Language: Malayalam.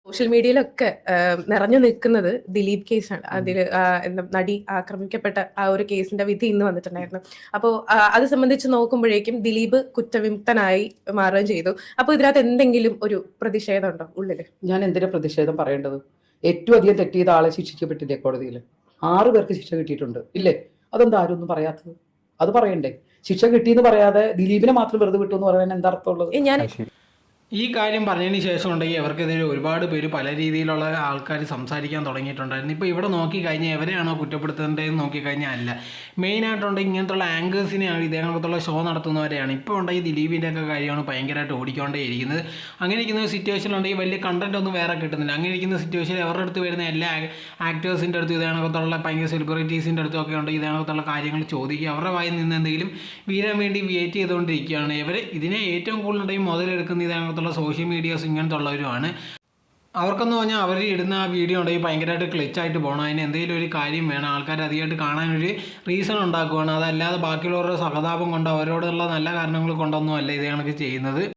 സോഷ്യൽ മീഡിയയിലൊക്കെ നിറഞ്ഞു നിൽക്കുന്നത് ദിലീപ് കേസാണ്. അതിൽ എന്താ നടി ആക്രമിക്കപ്പെട്ട ആ ഒരു കേസിന്റെ വിധി ഇന്ന് വന്നിട്ടുണ്ടായിരുന്നു. അപ്പോൾ അത് സംബന്ധിച്ച് നോക്കുമ്പോഴേക്കും ദിലീപ് കുറ്റവിമുക്തനായി മാറുകയും ചെയ്തു. അപ്പോൾ ഇതിനകത്ത് എന്തെങ്കിലും ഒരു പ്രതിഷേധം ഉണ്ടോ ഉള്ളില്? ഞാൻ എന്തിനാ പ്രതിഷേധം പറയേണ്ടത്? ഏറ്റവും അധികം തെറ്റ് ചെയ്ത ആളെ ശിക്ഷിക്കപ്പെട്ടില്ലേ കോടതിയിൽ? 6 പേർക്ക് ശിക്ഷ കിട്ടിയിട്ടുണ്ട് ഇല്ലേ? അതെന്താ ആരും ഒന്നും പറയാത്തത്? അത് പറയണ്ടേ? ശിക്ഷ കിട്ടിയെന്ന് പറയാതെ ദിലീപിനെ മാത്രം വെറുതെ വിട്ടു എന്ന് പറയാൻ എന്താ അർത്ഥമുള്ളത്? ഞാൻ ഈ കാര്യം പറഞ്ഞതിന് ശേഷം ഉണ്ടെങ്കിൽ അവർക്കെതിരെ ഒരുപാട് പേര് പല രീതിയിലുള്ള ആൾക്കാർ സംസാരിക്കാൻ തുടങ്ങിയിട്ടുണ്ടായിരുന്നു. ഇപ്പോൾ ഇവിടെ നോക്കിക്കഴിഞ്ഞാൽ എവരെയാണോ കുറ്റപ്പെടുത്തേണ്ടതെന്ന് നോക്കിക്കഴിഞ്ഞാൽ അല്ല, മെയിനായിട്ടുണ്ടെങ്കിൽ ഇങ്ങനത്തുള്ള ആങ്കേഴ്സിനെയാണ് ഇതേകണക്കത്തുള്ള ഷോ നടത്തുന്നവരെയാണ്. ഇപ്പോൾ ഉണ്ടെങ്കിൽ ദിലീപിൻ്റെ ഒക്കെ കാര്യമാണ് ഭയങ്കരമായിട്ട് ഓടിക്കൊണ്ടേയിരിക്കുന്നത്. അങ്ങനെ ഇരിക്കുന്ന സിറ്റുവേഷനിലുണ്ടെങ്കിൽ വലിയ കണ്ടന്റ് ഒന്നും വേറെ കിട്ടുന്നില്ല. അങ്ങനെ ഇരിക്കുന്ന സിറ്റുവേഷനിൽ അവരുടെ അടുത്ത് വരുന്ന എല്ലാ ആക്ടേഴ്സിൻ്റെ അടുത്തും ഇതേകണക്കത്തുള്ള ഭയങ്കര സെലിബ്രിറ്റീസിൻ്റെ അടുത്തൊക്കെ ഉണ്ടെങ്കിൽ ഇതേകണക്കത്തുള്ള കാര്യങ്ങൾ ചോദിക്കുക, അവരുടെ വായിൽ നിന്ന് എന്തെങ്കിലും വീഴാൻ വേണ്ടി വെയിറ്റ് ചെയ്തുകൊണ്ടിരിക്കുകയാണ്. ഇവർ ഇതിനെ ഏറ്റവും കൂടുതലുണ്ടെങ്കിൽ മുതലെടുക്കുന്ന ഇതേകണക്കത്തുള്ള സോഷ്യൽ മീഡിയാസ് ഇങ്ങനത്തെ ഉള്ളവരുമാണ്. അവർക്കെന്ന് പറഞ്ഞാൽ അവർ ഇടുന്ന ആ വീഡിയോ ഉണ്ടെങ്കിൽ ഭയങ്കരമായിട്ട് ക്ലിച്ചായിട്ട് പോകണം. അതിന് എന്തെങ്കിലും ഒരു കാര്യം വേണം, ആൾക്കാർ അധികമായിട്ട് കാണാനൊരു റീസൺ ഉണ്ടാക്കുകയാണ്. അതല്ലാതെ ബാക്കിയുള്ളവരുടെ സഹതാപം കൊണ്ടോ അവരോടുള്ള നല്ല കാരണങ്ങൾ കൊണ്ടൊന്നും അല്ല ഇത് കണക്ക് ചെയ്യുന്നത്.